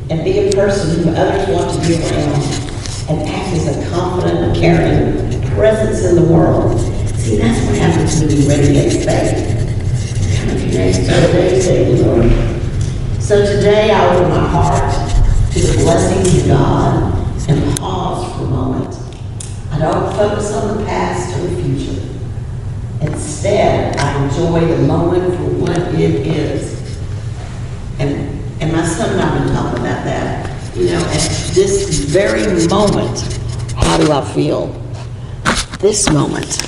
and be a person who others want to be around, and act as a confident, caring presence in the world. See, that's what happens when you radiate faith. Kind of connects to today's day, Lord. So today I open my heart to the blessings of God and pause for a moment. I don't focus on the past or the future. Instead, I enjoy the moment for what it is. And my son and I have been talking about that. You know, at this very moment, how do I feel? This moment.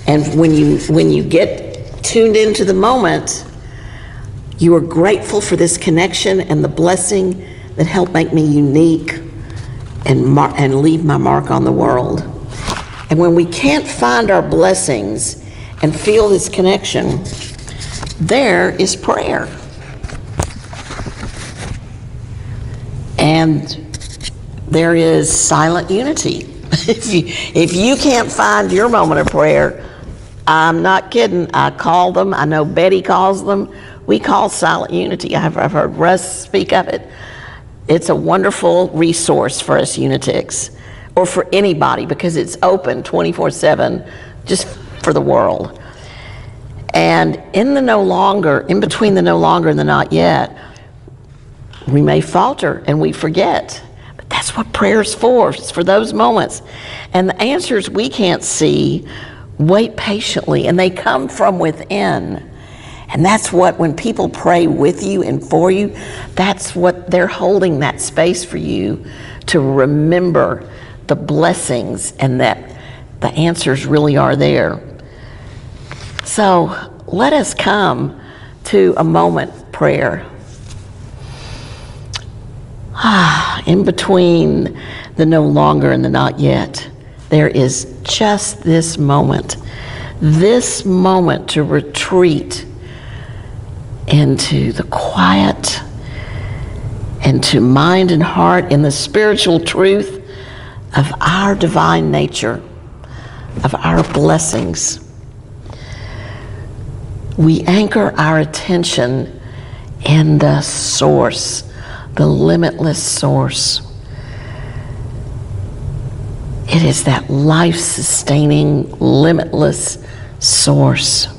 And when you get tuned into the moment, you are grateful for this connection and the blessing that helped make me unique and leave my mark on the world. And when we can't find our blessings and feel this connection, there is prayer. And there is silent unity. If you can't find your moment of prayer, I'm not kidding. I call them. I know Betty calls them. We call silent unity. I've heard Russ speak of it. It's a wonderful resource for us Unitics, or for anybody, because it's open 24/7, just for the world. And in between the no longer and the not yet, we may falter and we forget. But that's what prayer's for. It's for those moments. And the answers we can't see, wait patiently, and they come from within. And that's what, when people pray with you and for you, that's what they're holding, that space for you to remember the blessings and that the answers really are there. So let us come to a moment prayer. In between the no longer and the not yet, there is just this moment to retreat into the quiet, into mind and heart, in the spiritual truth of our divine nature, of our blessings. We anchor our attention in the source, the limitless source. It is that life-sustaining, limitless source.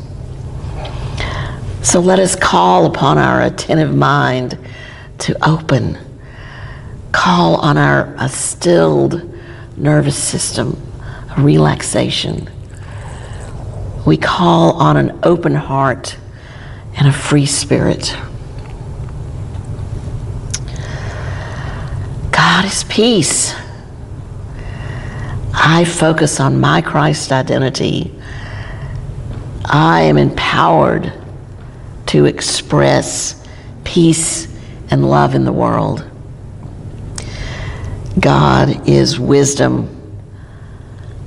So let us call upon our attentive mind to open. Call on our stilled nervous system, a relaxation. We call on an open heart and a free spirit. God is peace. I focus on my Christ identity. I am empowered to express peace and love in the world. God is wisdom.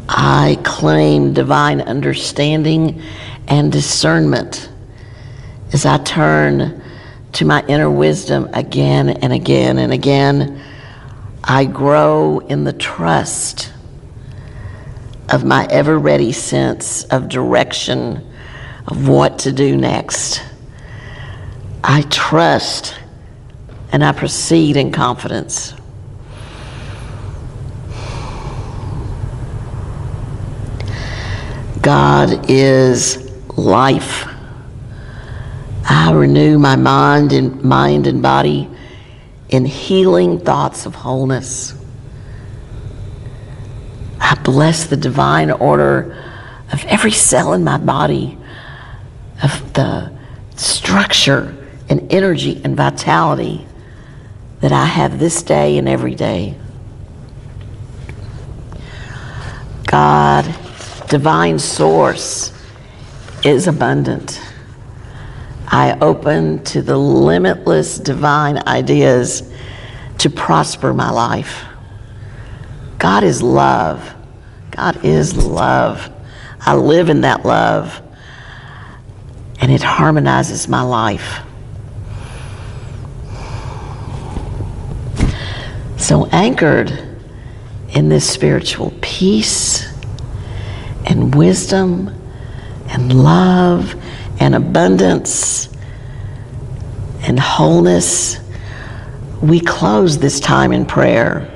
I claim divine understanding and discernment as I turn to my inner wisdom again and again and again. I grow in the trust of my ever-ready sense of direction of what to do next. I trust and I proceed in confidence. God is life. I renew my mind and body in healing thoughts of wholeness. I bless the divine order of every cell in my body, of the structure and energy and vitality that I have this day and every day. God, divine source, is abundant. I open to the limitless divine ideas to prosper my life. God is love. God is love. I live in that love, and it harmonizes my life. So anchored in this spiritual peace and wisdom and love and abundance and wholeness, we close this time in prayer.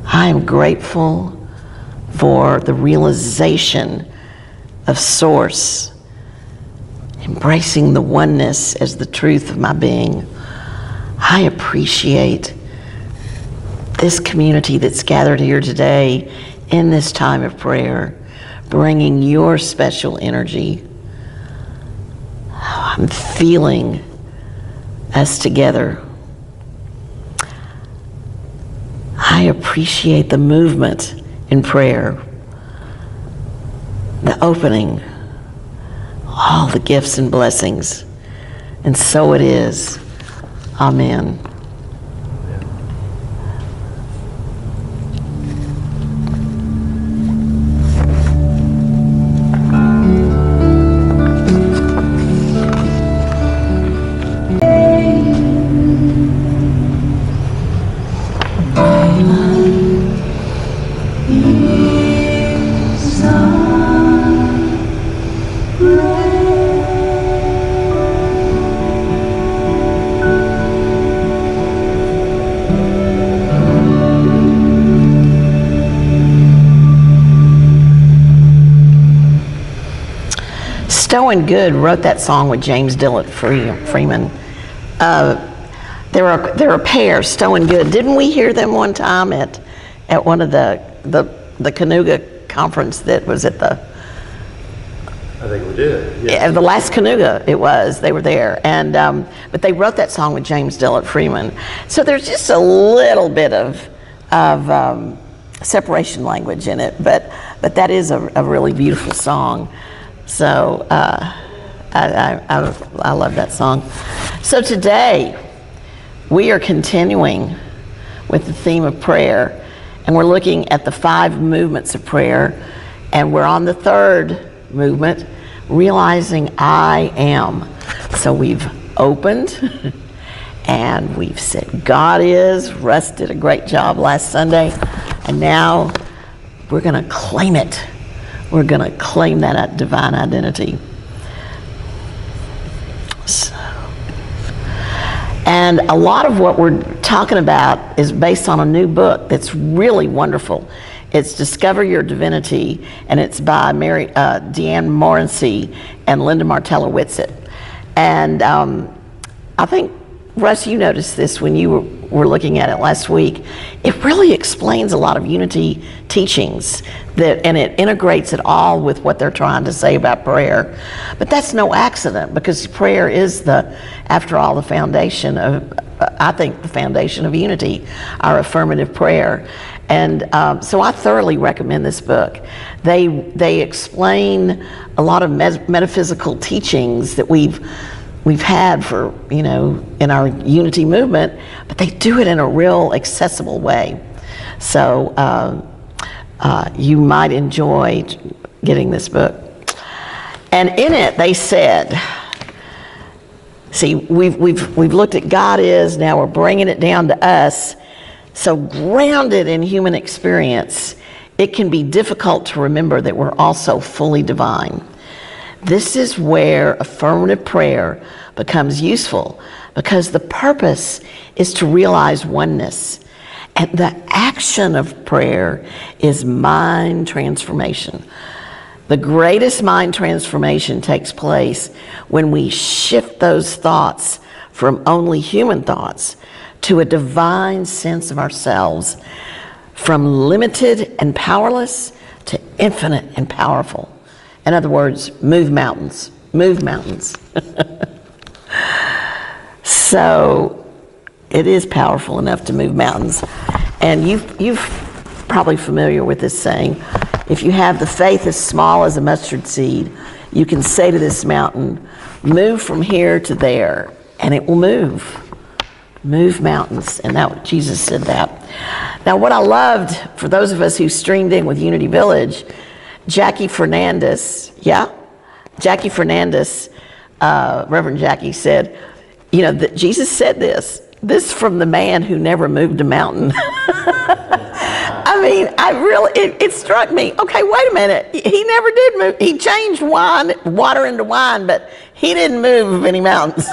I am grateful for the realization of Source, embracing the oneness as the truth of my being. I appreciate this community that's gathered here today in this time of prayer, bringing your special energy. I'm feeling us together. I appreciate the movement in prayer, the opening, all the gifts and blessings. And so it is. Amen. Stowe and Good wrote that song with James Dillard Freeman. They're a pair, Stowe and Good. Didn't we hear them one time at one of the Canuga conference that was at the... I think we did. Yes. Yeah, the last Canuga it was. They were there, and but they wrote that song with James Dillard Freeman. So there's just a little bit of separation language in it, but that is a really beautiful song. So I love that song. So today we are continuing with the theme of prayer, and we're looking at the 5 movements of prayer, and we're on the 3rd movement, realizing I am. So we've opened and we've said God is. Russ did a great job last Sunday, and now we're going to claim it. We're going to claim that divine identity. So, and a lot of what we're talking about is based on a new book that's really wonderful. It's Discover Your Divinity, and it's by Deanne Morency and Linda Martella Whitsitt. And I think, Russ, you noticed this when you were looking at it last week. It really explains a lot of unity teachings, and it integrates it all with what they're trying to say about prayer. But that's no accident, because prayer is, after all, the foundation of, I think, the foundation of unity, our affirmative prayer. And so I thoroughly recommend this book. They explain a lot of metaphysical teachings that we've had for, in our unity movement, but they do it in a real accessible way. So you might enjoy getting this book. And in it, they said, see, we've looked at God is, now we're bringing it down to us. So grounded in human experience, it can be difficult to remember that we're also fully divine. This is where affirmative prayer becomes useful, because the purpose is to realize oneness. And the action of prayer is mind transformation. The greatest mind transformation takes place when we shift those thoughts from only human thoughts to a divine sense of ourselves, from limited and powerless to infinite and powerful. In other words, move mountains, move mountains. So it is powerful enough to move mountains. And you've probably familiar with this saying, if you have the faith as small as a mustard seed, you can say to this mountain, move from here to there, and it will move. Move mountains. And that Jesus said that. Now, what I loved, for those of us who streamed in with Unity Village, Jackie Fernandez, Reverend Jackie said, that Jesus said this from the man who never moved a mountain. I mean, it struck me, okay, wait a minute. He never did move. He changed water into wine, but he didn't move any mountains.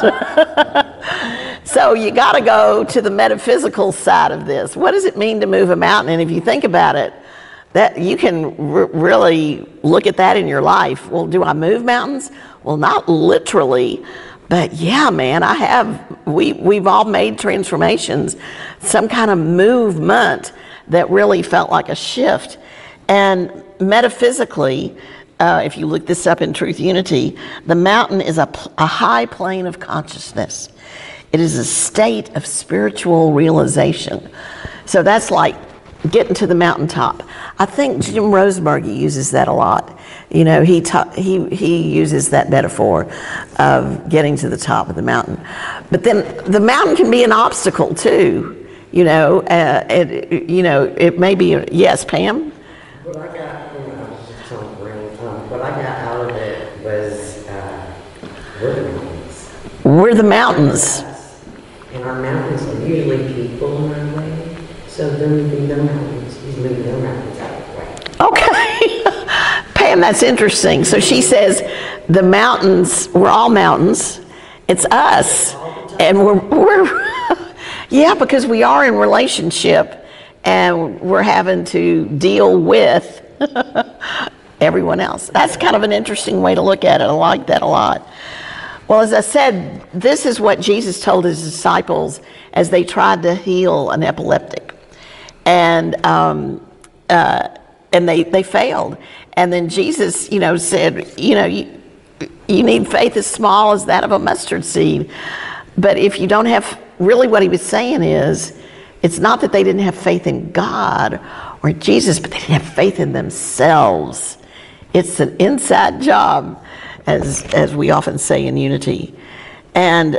So you got to go to the metaphysical side of this. What does it mean to move a mountain? And if you think about it, that you can really look at that in your life. Well, do I move mountains? Well, not literally, but yeah, man, I have. We've all made transformations, some kind of movement that really felt like a shift. And metaphysically, if you look this up in Truth Unity, the mountain is a high plane of consciousness. It is a state of spiritual realization. So that's like getting to the mountaintop. I think Jim Roseberg uses that a lot. You know, he uses that metaphor of getting to the top of the mountain. But then the mountain can be an obstacle too. You know, it may be, yes, Pam? What I got, what I got out of it was, we're the mountains. We're the mountains. And our mountains are usually people in our way. So then we can no mountains, he's moving no mountains out of the way. Okay. Pam, that's interesting. So she says the mountains, we're all mountains. It's us. And we're yeah, because we are in relationship and we're having to deal with everyone else. That's kind of an interesting way to look at it. I like that a lot. Well, as I said, this is what Jesus told his disciples as they tried to heal an epileptic. And they failed. And then Jesus, said, you need faith as small as that of a mustard seed. But if you don't have, really what he was saying is, it's not that they didn't have faith in God or Jesus, but they didn't have faith in themselves. It's an inside job, as we often say in Unity. And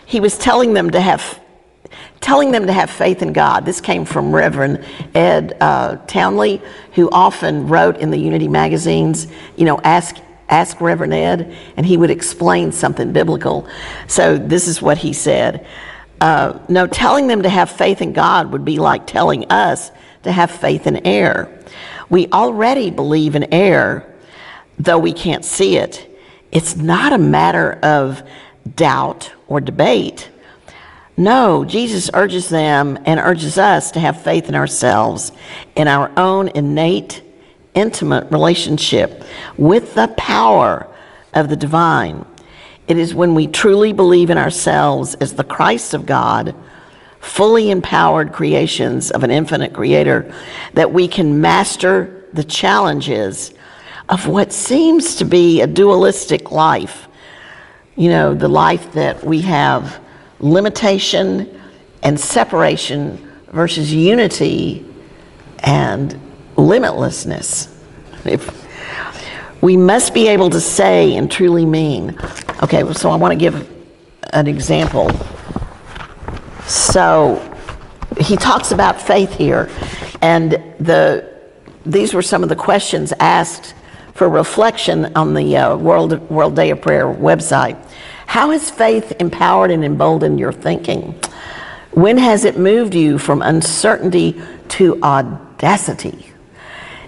he was telling them to have faith in God. This came from Reverend Ed Townley, who often wrote in the Unity magazines, ask Reverend Ed, and he would explain something biblical. So this is what he said. No, telling them to have faith in God would be like telling us to have faith in air. We already believe in air, though we can't see it. It's not a matter of doubt or debate. No, Jesus urges them and urges us to have faith in ourselves, in our own innate, intimate relationship with the power of the divine. It is when we truly believe in ourselves as the Christ of God, fully empowered creations of an infinite creator, that we can master the challenges of what seems to be a dualistic life. The life that we have limitation and separation versus unity and limitlessness. We must be able to say and truly mean. Okay, so I want to give an example. So he talks about faith here, and these were some of the questions asked for reflection on the World Day of Prayer website. How has faith empowered and emboldened your thinking? When has it moved you from uncertainty to audacity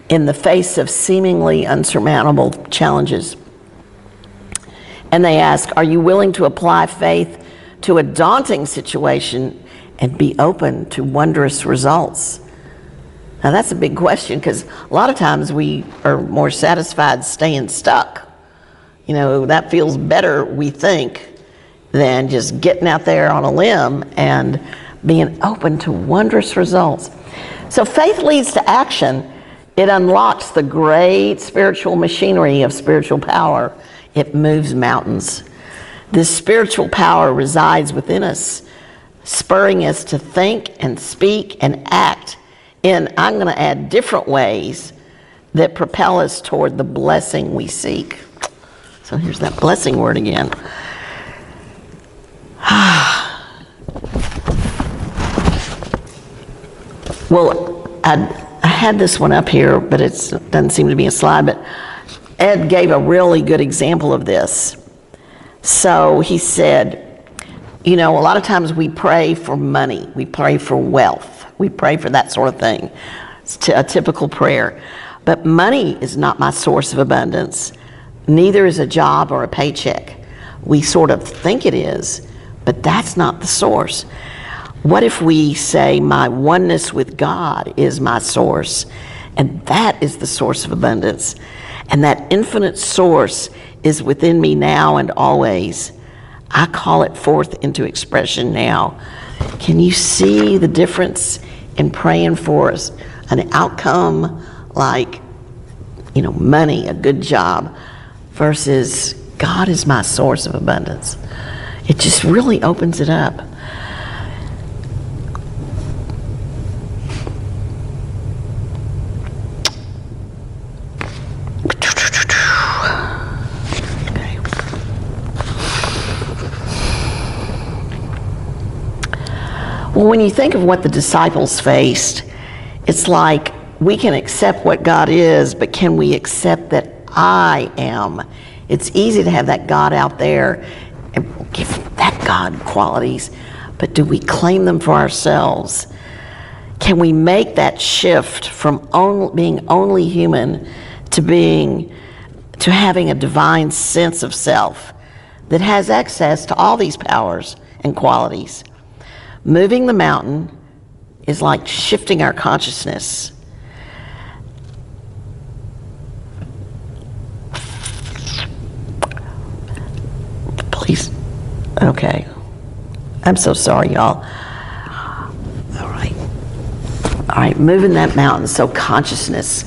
in the face of seemingly unsurmountable challenges? And they ask, are you willing to apply faith to a daunting situation and be open to wondrous results? Now that's a big question, because a lot of times we are more satisfied staying stuck. That feels better, we think, than just getting out there on a limb and being open to wondrous results. So faith leads to action. It unlocks the great spiritual machinery of spiritual power. It moves mountains. This spiritual power resides within us, spurring us to think and speak and act in, I'm going to add, different ways that propel us toward the blessing we seek. So here's that blessing word again. Well, I had this one up here, but it doesn't seem to be a slide, but Ed gave a really good example of this. So he said, a lot of times we pray for money, we pray for wealth, We pray for that sort of thing. It's a typical prayer. But money is not my source of abundance. Neither is a job or a paycheck. We sort of think it is, but that's not the source. What if we say my oneness with God is my source, and that is the source of abundance, and that infinite source is within me now and always. I call it forth into expression now. Can you see the difference in praying for us, an outcome like, money, a good job, versus God is my source of abundance? It just really opens it up. Well, when you think of what the disciples faced, it's like we can accept what God is, but can we accept that I am? It's easy to have that God out there and give that God qualities, but do we claim them for ourselves? Can we make that shift from being only human to having a divine sense of self that has access to all these powers and qualities? Moving the mountain is like shifting our consciousness. Please. Okay. I'm so sorry, y'all. All right, moving that mountain. So consciousness.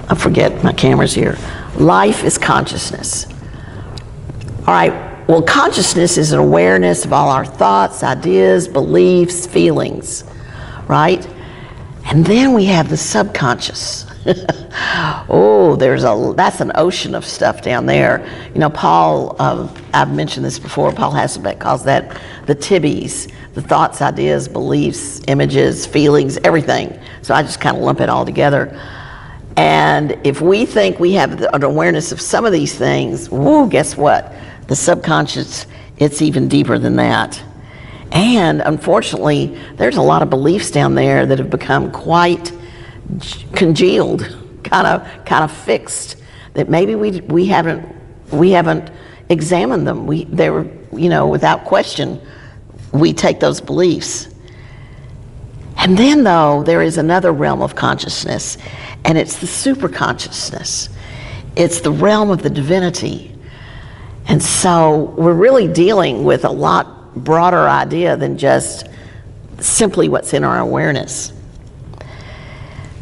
I forget my camera's here. Life is consciousness. All right. Well, consciousness is an awareness of all our thoughts, ideas, beliefs, feelings, right? And then we have the subconscious. Oh, that's an ocean of stuff down there. Paul, I've mentioned this before, Paul Hasselbeck calls that the TIBBs, the thoughts, ideas, beliefs, images, feelings, everything. So I just kind of lump it all together. And if we think we have an awareness of some of these things, guess what? The subconscious, it's even deeper than that. And unfortunately, there's a lot of beliefs down there that have become quite congealed, kind of fixed, that maybe we haven't examined them. They were, without question, we take those beliefs. And then though, there is another realm of consciousness, and it's the superconsciousness. It's the realm of the divinity. And so we're really dealing with a lot broader idea than just simply what's in our awareness.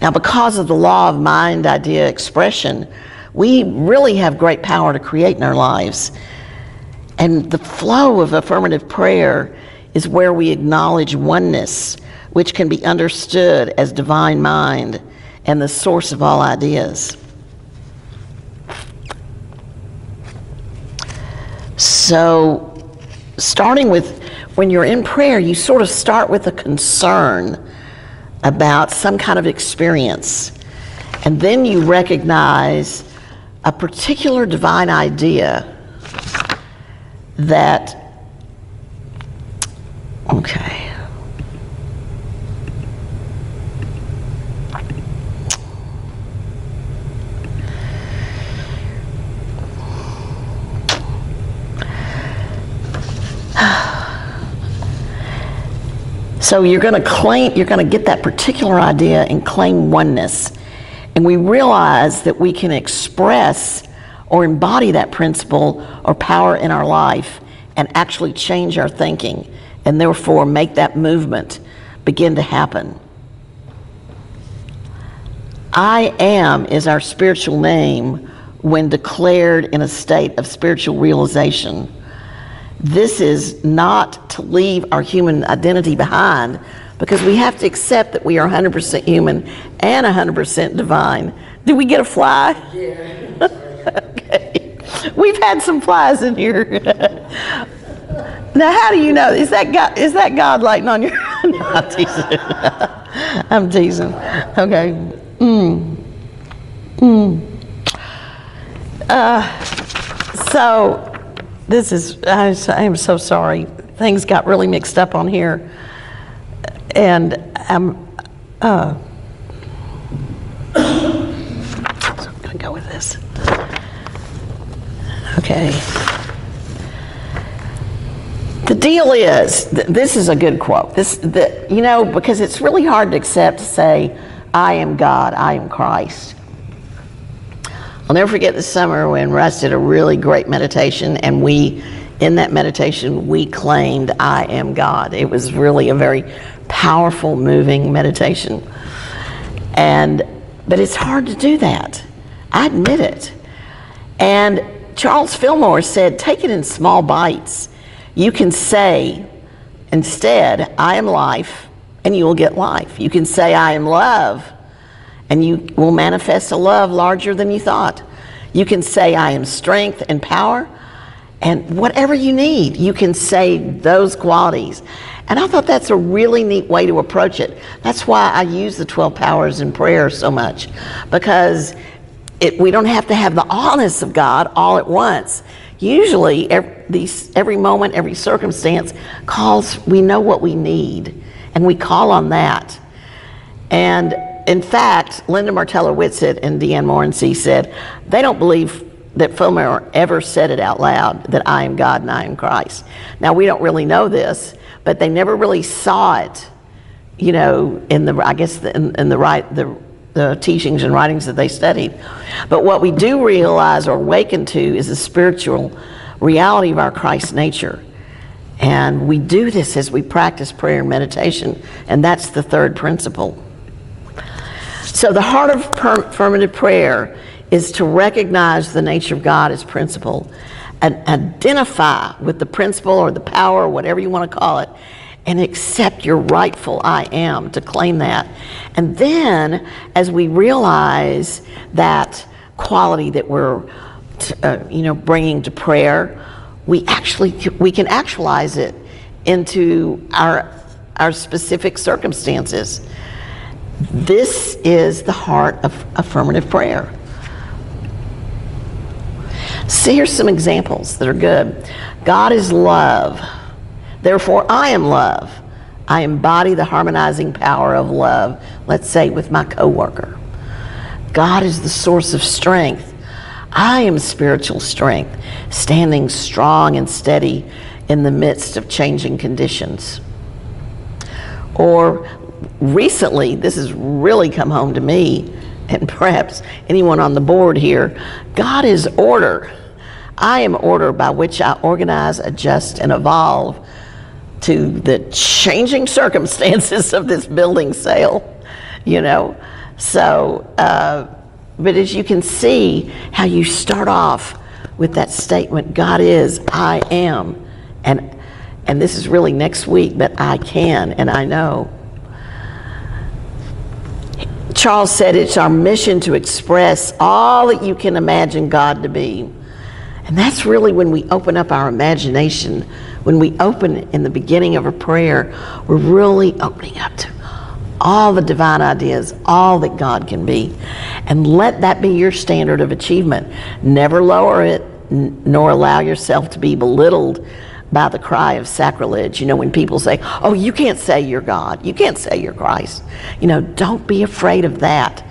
Now, because of the law of mind, idea, expression, we really have great power to create in our lives. And the flow of affirmative prayer is where we acknowledge oneness, which can be understood as divine mind and the source of all ideas. So, starting with, when you're in prayer, you sort of start with a concern about some kind of experience. And then you recognize a particular divine idea that, okay. So you're going to get that particular idea and claim oneness. And we realize that we can express or embody that principle or power in our life and actually change our thinking, and therefore make that movement begin to happen. I am is our spiritual name when declared in a state of spiritual realization. This is not to leave our human identity behind, because we have to accept that we are 100% human and 100% divine. Did we get a fly? Yeah. Okay. We've had some flies in here. Now, how do you know? Is that God lighting on your? No, I'm teasing. I'm teasing. Okay. So. I am so sorry. Things got really mixed up on here. And So I'm going to go with this. Okay. The deal is, this is a good quote. Because it's really hard to accept to say, I am God, I am Christ. I'll never forget this summer when Russ did a really great meditation, and in that meditation, we claimed, I am God. It was really a very powerful, moving meditation. But it's hard to do that. I admit it. And Charles Fillmore said, take it in small bites. You can say, instead, I am life, and you will get life. You can say, I am love, and you will manifest a love larger than you thought. You can say, I am strength and power, and whatever you need, you can say those qualities. And I thought that's a really neat way to approach it. That's why I use the 12 powers in prayer so much, because we don't have to have the allness of God all at once. Usually, every moment, every circumstance we know what we need, and we call on that. And in fact, Linda Martella-Whitsitt and Deanne Morency said they don't believe that Fillmore ever said it out loud, that I am God and I am Christ. Now, we don't really know this, but they never really saw it, in the teachings and writings that they studied. But what we do realize or awaken to is the spiritual reality of our Christ nature. And we do this as we practice prayer and meditation, and that's the third principle. So the heart of affirmative prayer is to recognize the nature of God as principle and identify with the principle or the power, or whatever you want to call it, and accept your rightful I am, to claim that. And then, as we realize that quality that we're, bringing to prayer, we can actualize it into our specific circumstances. This is the heart of affirmative prayer. So here's some examples that are good. God is love. Therefore, I am love. I embody the harmonizing power of love, let's say with my coworker. God is the source of strength. I am spiritual strength, standing strong and steady in the midst of changing conditions. Or recently, this has really come home to me, and perhaps anyone on the board here, God is order. I am order by which I organize, adjust, and evolve to the changing circumstances of this building sale, So, but as you can see how you start off with that statement, God is, I am, and this is really next week, but I can and I know. Charles said it's our mission to express all that you can imagine God to be. And that's really when we open up our imagination. When we open in the beginning of a prayer, we're really opening up to all the divine ideas, all that God can be. And let that be your standard of achievement. Never lower it, nor allow yourself to be belittled by the cry of sacrilege. When people say, oh, you can't say you're God, you can't say you're Christ. Don't be afraid of that.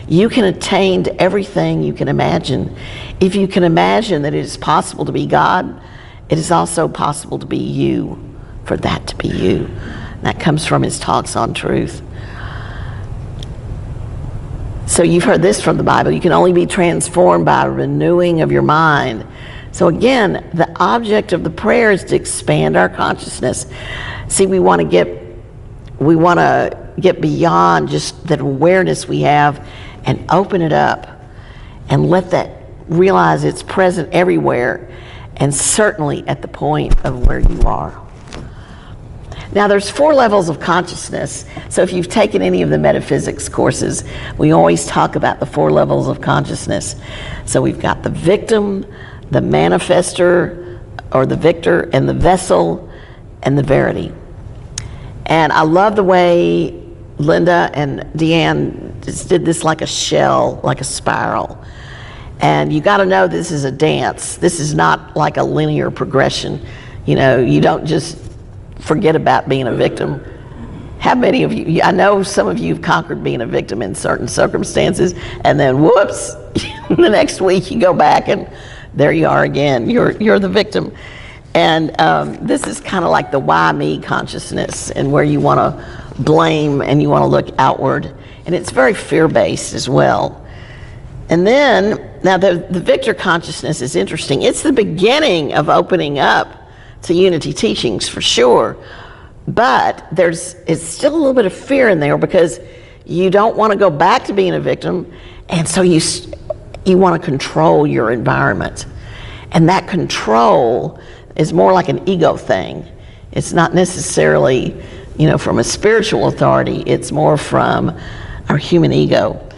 You can attain to everything you can imagine. If you can imagine that it is possible to be God, it is also possible to be you, for that to be you. That comes from his talks on truth. So you've heard this from the Bible. You can only be transformed by a renewing of your mind. So again, the object of the prayer is to expand our consciousness. See, we want to get beyond just that awareness we have and open it up and let that realize it's present everywhere, and certainly at the point of where you are. Now, there's 4 levels of consciousness. So if you've taken any of the metaphysics courses, we always talk about the 4 levels of consciousness. So we've got the victim, the manifester, or the victor, and the vessel, and the verity. And I love the way Linda and Deanne just did this like a shell, like a spiral. And you got to know this is a dance. This is not like a linear progression. You don't just forget about being a victim How many of you, I know some of you have conquered being a victim in certain circumstances, and then whoops, the next week you go back and there you are again. You're the victim. And this is kind of like the why me consciousness, and where you want to blame and you want to look outward. And it's very fear-based as well. And then, now the victor consciousness is interesting. It's the beginning of opening up to unity teachings for sure. But it's still a little bit of fear in there, because you don't want to go back to being a victim, and so you want to control your environment. And that control is more like an ego thing. It's not necessarily, from a spiritual authority. It's more from our human ego.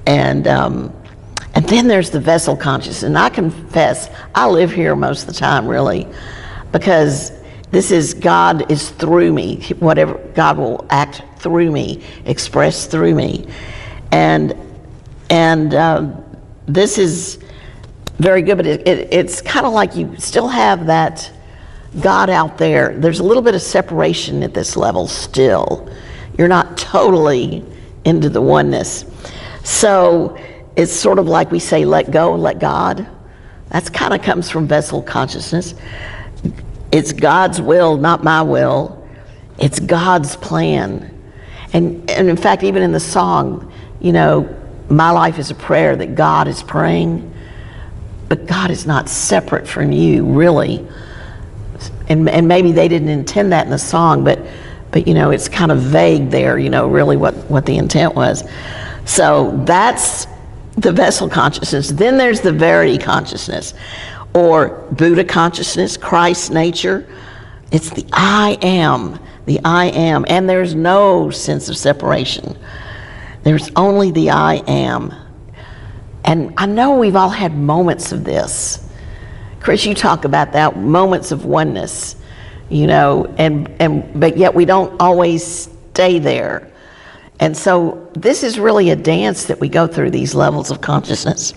And then there's the vessel consciousness. And I confess, I live here most of the time, really, because this is God is through me. Whatever, God will act through me, express through me. And this is very good, but it's kind of like you still have that God out there. There's a little bit of separation at this level still. You're not totally into the oneness. So it's sort of like we say, let go and let God. That's kind of comes from vessel consciousness. It's God's will, not my will. It's God's plan. And in fact, even in the song, my life is a prayer that God is praying, but God is not separate from you, really. And maybe they didn't intend that in the song, but it's kind of vague there, really what the intent was. So that's the vessel consciousness. Then there's the verity consciousness, or Buddha consciousness, Christ's nature. It's the I am, and there's no sense of separation. There's only the I am. And I know we've all had moments of this. Chris, you talk about that, moments of oneness, but yet we don't always stay there. And so this is really a dance that we go through, these levels of consciousness.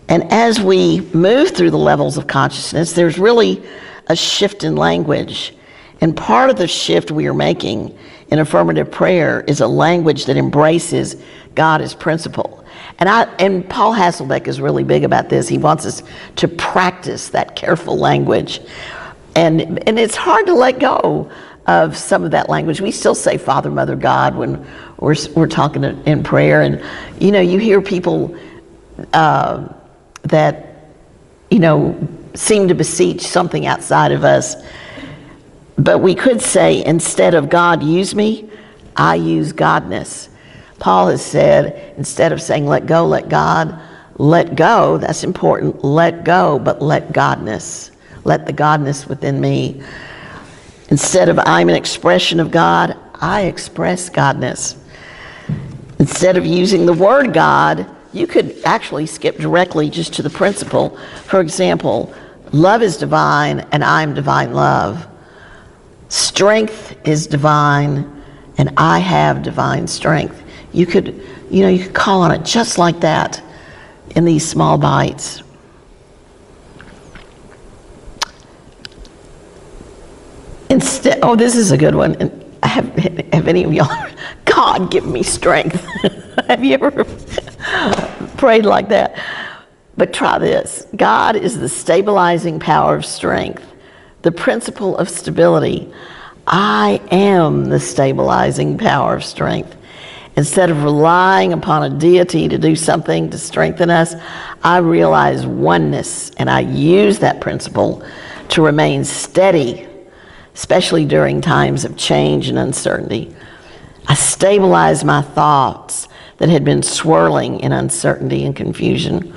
And as we move through the levels of consciousness, there's really a shift in language. And part of the shift we are making in affirmative prayer is a language that embraces God as principle. And Paul Hasselbeck is really big about this. He wants us to practice that careful language. And it's hard to let go of some of that language. We still say Father, Mother, God when we're talking in prayer. And, you hear people that, seem to beseech something outside of us. But we could say, instead of God use me, I use Godness. Paul has said, instead of saying let go, let God, let go, that's important, let go, but let Godness. Let the Godness within me. Instead of I'm an expression of God, I express Godness. Instead of using the word God, you could actually skip directly just to the principle. For example, love is divine and I'm divine love. Strength is divine and I have divine strength. You could call on it just like that in these small bites. Instead, this is a good one. And have any of y'all, God give me strength. Have you ever prayed like that? But try this. God is the stabilizing power of strength, the principle of stability. I am the stabilizing power of strength. Instead of relying upon a deity to do something to strengthen us, I realize oneness, and I use that principle to remain steady, especially during times of change and uncertainty. I stabilize my thoughts that had been swirling in uncertainty and confusion.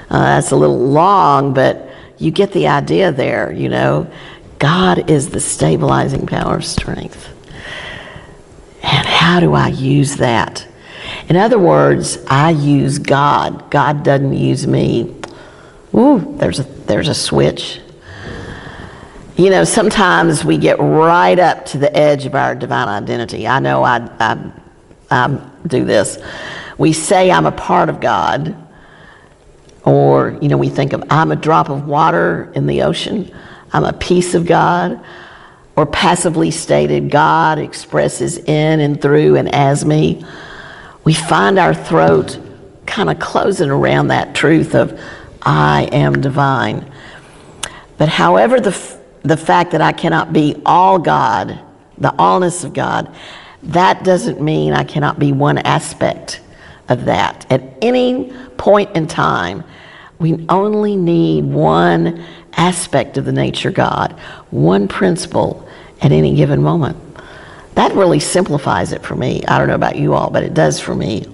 That's a little long, but you get the idea there, God is the stabilizing power of strength. And how do I use that? In other words, I use God. God doesn't use me. Ooh, there's a switch. Sometimes we get right up to the edge of our divine identity. I know I do this. We say I'm a part of God, or, we think of I'm a drop of water in the ocean. I'm a piece of God. or passively stated, God expresses in and through and as me, we find our throat kind of closing around that truth of I am divine. But however, the fact that I cannot be all God, the allness of God, that doesn't mean I cannot be one aspect of that. At any point in time, we only need one aspect of the nature God, one principle at any given moment. That really simplifies it for me. I don't know about you all, but it does for me.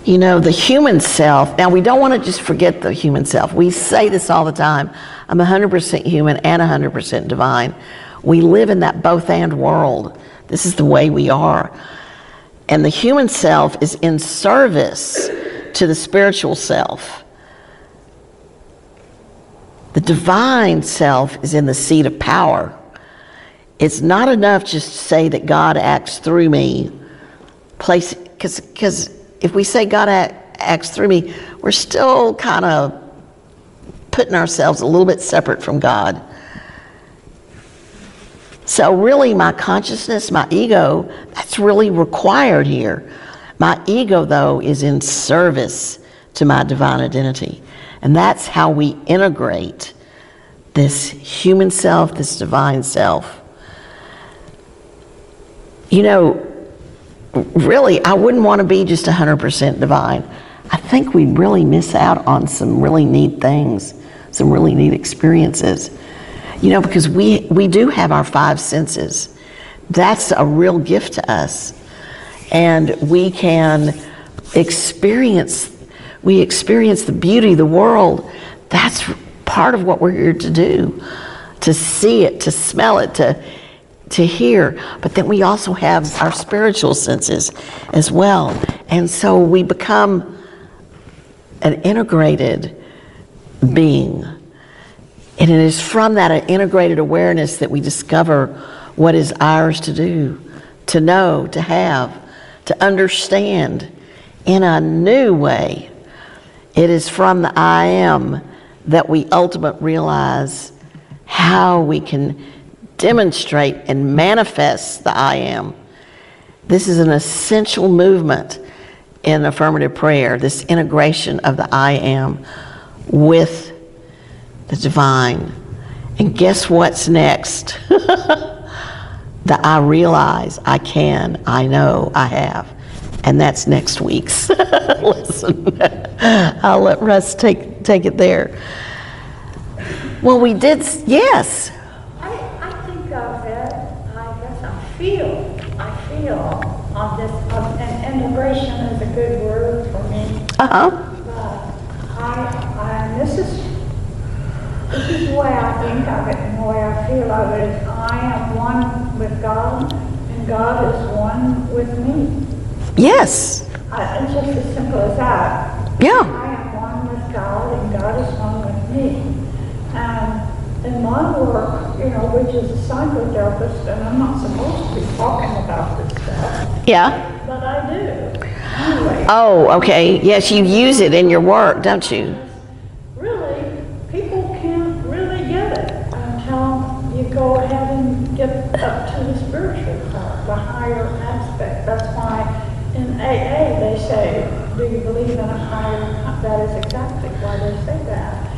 You know, the human self, now we don't want to just forget the human self. We say this all the time. I'm 100% human and 100% divine. We live in that both and world. This is the way we are. And the human self is in service to the spiritual self. The divine self is in the seat of power. It's not enough just to say that God acts through me. Because if we say God acts through me, we're still kind of putting ourselves a little bit separate from God. So really my consciousness, my ego, that's really required here. My ego, though, is in service to my divine identity. And that's how we integrate this human self, this divine self. You know, really, I wouldn't want to be just 100% divine. I think we really miss out on some really neat things, some really neat experiences. You know, because we do have our five senses. That's a real gift to us. And we can experience the beauty of the world. That's part of what we're here to do, to see it, to smell it, to hear. But then we also have our spiritual senses as well. And so we become an integrated being. And it is from that integrated awareness that we discover what is ours to do, to know, to have, to understand in a new way. It is from the I am that we ultimately realize how we can demonstrate and manifest the I am. This is an essential movement in affirmative prayer, this integration of the I am with the divine. And guess what's next? The I realize, I can, I know, I have. And that's next week's lesson. I'll let Russ take it there. Well, we did, yes. I think of it, I guess I feel on this, and integration is a good word for me. Uh-huh. But this is the way I think of it and the way I feel of it is I am one with God and God is one with me. Yes. It's just as simple as that. Yeah. I am one with God and God is one with me. And in my work, you know, which is a psychotherapist, and I'm not supposed to be talking about this stuff. Yeah. But I do. Anyway. Oh, okay. Yes, you use it in your work, don't you? Really, people can't really get it until you go ahead and get up to the spiritual part, the higher aspect. That's why in AA they say, do you believe in a higher? That is exactly why they say that.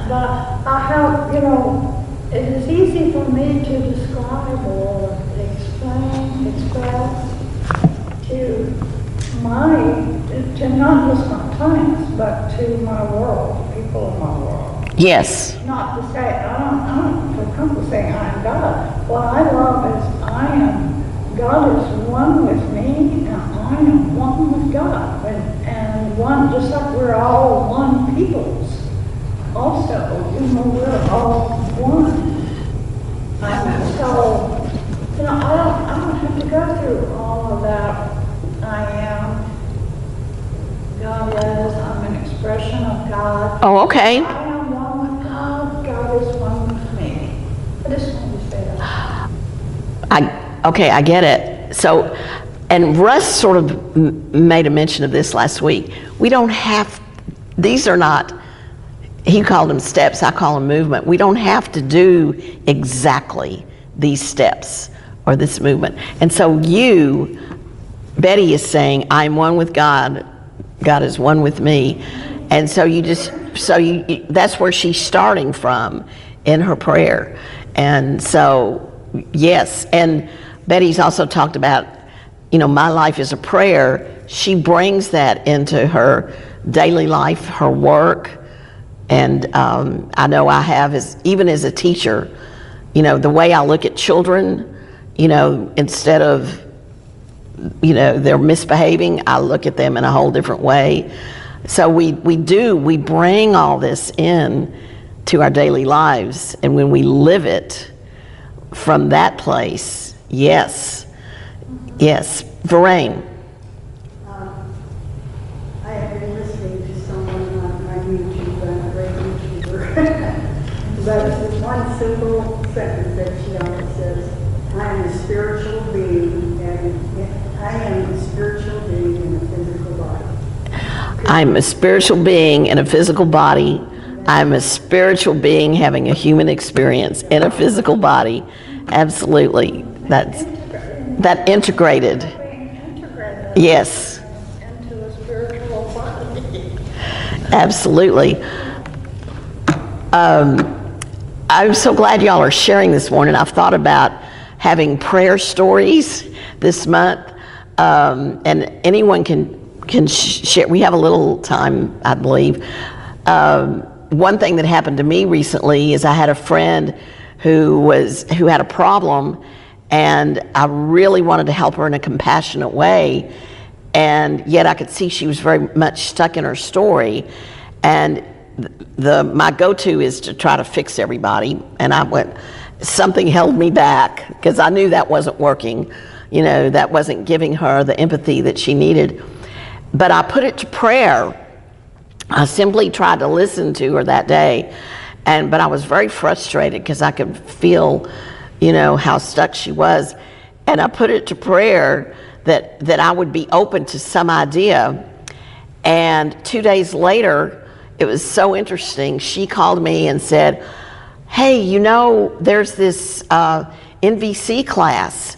But I have, you know, it is easy for me to describe or express to not just my clients, but to my world, people in my world. Yes. Not to say, I don't feel comfortable saying I am God. What I love is God is one with me, and I am one with God. And one, just like we're all one peoples. Also, you know, we're all one. So, you know, I don't have to go through all of that. I am. God is. I'm an expression of God. Oh, okay. I am one with God. God is one with me. I just wanted to say that. I get it. So, and Russ sort of made a mention of this last week. We don't have, these are not he called them steps, I call them movement. We don't have to do exactly these steps or this movement. And so Betty is saying, I'm one with God, God is one with me. And so that's where she's starting from in her prayer. And so, yes, and Betty's also talked about, my life is a prayer. She brings that into her daily life, her work. And I know I have, even as a teacher, the way I look at children, instead of, they're misbehaving, I look at them in a whole different way. So we bring all this in to our daily lives. And when we live it from that place, yes. Verraine. I have been listening to someone on my YouTube, a great YouTuber, but there's one simple sentence that she always says, I am a spiritual being, and I am a spiritual being in a physical body. I'm a spiritual being in a physical body. I'm a spiritual being having a human experience in a physical body. Absolutely. That integrated. Yes. Into a spiritual body. Absolutely. I'm so glad y'all are sharing this morning. I've thought about having prayer stories this month, and anyone can share. We have a little time, I believe. One thing that happened to me recently is I had a friend who had a problem, and I really wanted to help her in a compassionate way, and yet I could see she was very much stuck in her story. And my go-to is to try to fix everybody, and something held me back because I knew that wasn't working. That wasn't giving her the empathy that she needed. But I put it to prayer. I simply tried to listen to her that day, but I was very frustrated because I could feel, how stuck she was. And I put it to prayer that I would be open to some idea. And 2 days later, it was so interesting. She called me and said, hey, there's this NVC class,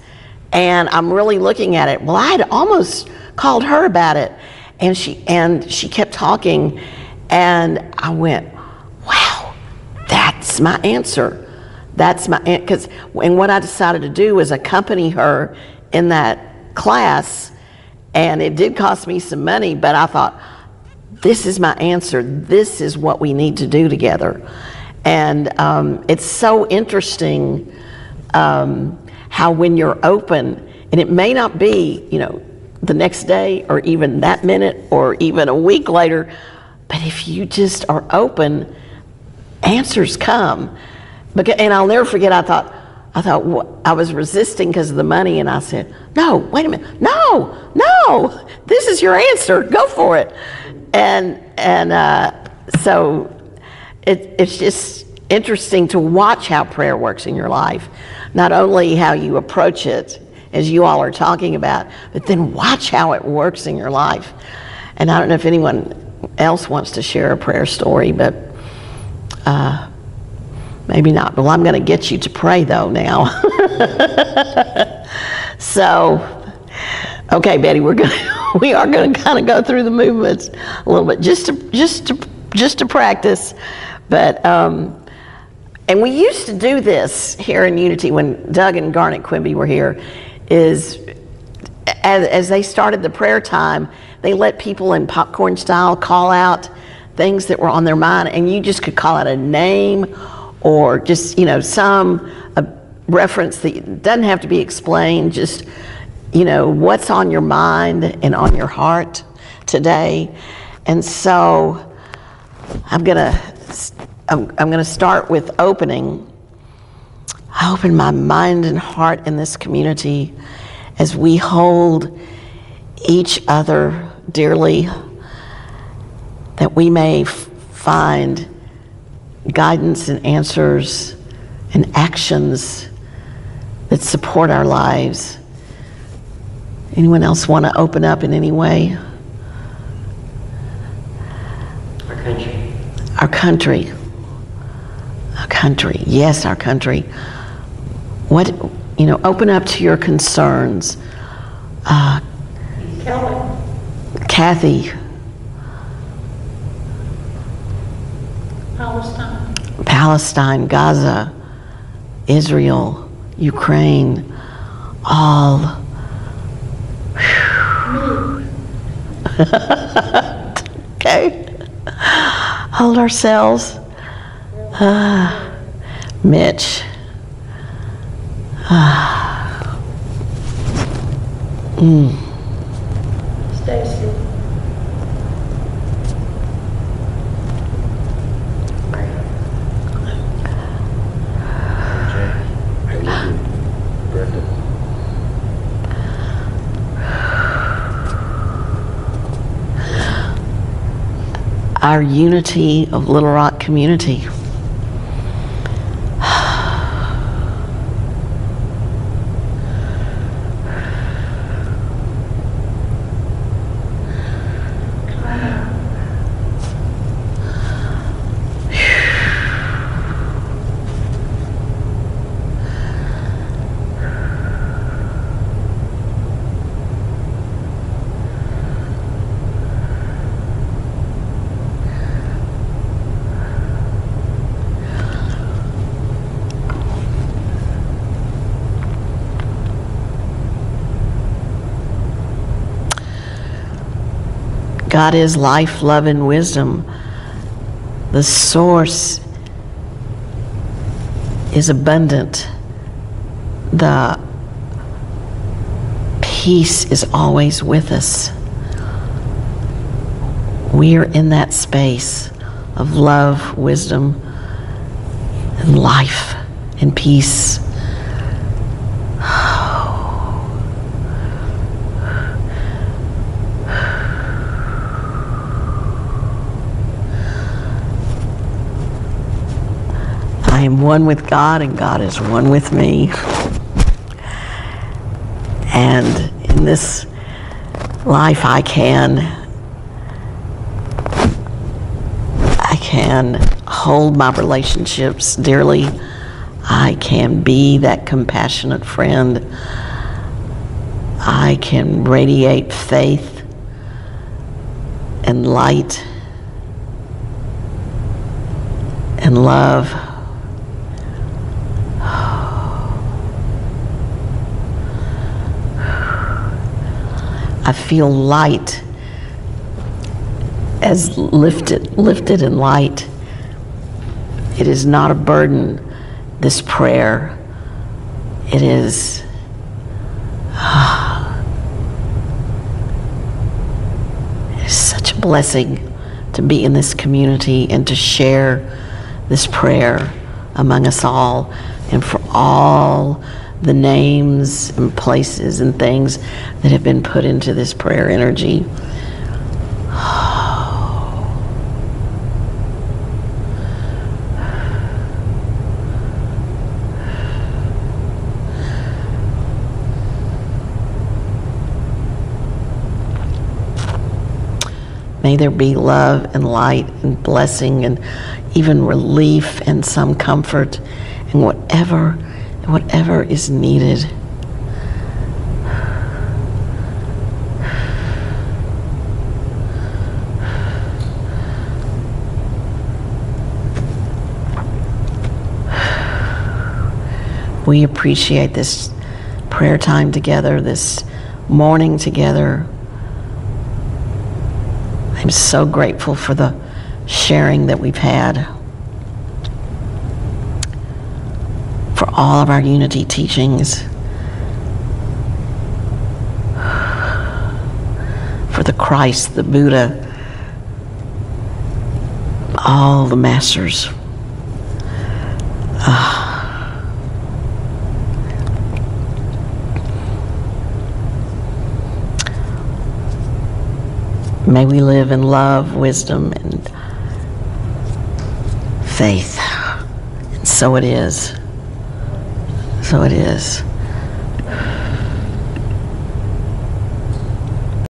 and I'm really looking at it. Well, I had almost called her about it, and she kept talking, and I went, wow, that's my answer. And what I decided to do was accompany her in that class, and it did cost me some money, but I thought, this is my answer. This is what we need to do together. And it's so interesting how when you're open, and it may not be, the next day or even that minute or even a week later, but if you just are open, answers come. And I'll never forget, I thought I was resisting because of the money, and I said, no, wait a minute, no, this is your answer, go for it. So it's just interesting to watch how prayer works in your life, not only how you approach it, as you all are talking about, but then watch how it works in your life. And I don't know if anyone else wants to share a prayer story, but maybe not. Well, I'm going to get you to pray though now. So, okay, Betty, we are going to kind of go through the movements a little bit, just to practice. But and we used to do this here in Unity when Doug and Garnet Quimby were here. Is as they started the prayer time, they let people in popcorn style call out things that were on their mind, and you just could call out a name or just some reference that doesn't have to be explained, just what's on your mind and on your heart today. And so I'm gonna start with opening. I open my mind and heart in this community as we hold each other dearly, that we may find guidance and answers and actions that support our lives. Anyone else want to open up in any way? Our country. Our country. Our country. Yes, our country. What, open up to your concerns. Kelly, Kathy, Palestine, Gaza, Israel, Ukraine, all. Okay. Hold ourselves. Mitch. Stacy, Brenda. Our unity of Little Rock community. God is life, love, and wisdom. The source is abundant. The peace is always with us. We are in that space of love, wisdom, and life and peace. I am one with God, and God is one with me. And in this life, I can hold my relationships dearly. I can be that compassionate friend. I can radiate faith and light and love. I feel light as lifted and light. It is not a burden, this prayer. It is such a blessing to be in this community and to share this prayer among us all, and for all the names and places and things that have been put into this prayer energy. May there be love and light and blessing and even relief and some comfort and whatever is needed. We appreciate this prayer time together, this morning together. I'm so grateful for the sharing that we've had, for all of our unity teachings, for the Christ, the Buddha, all the masters. May we live in love, wisdom, and faith. And so it is. So it is.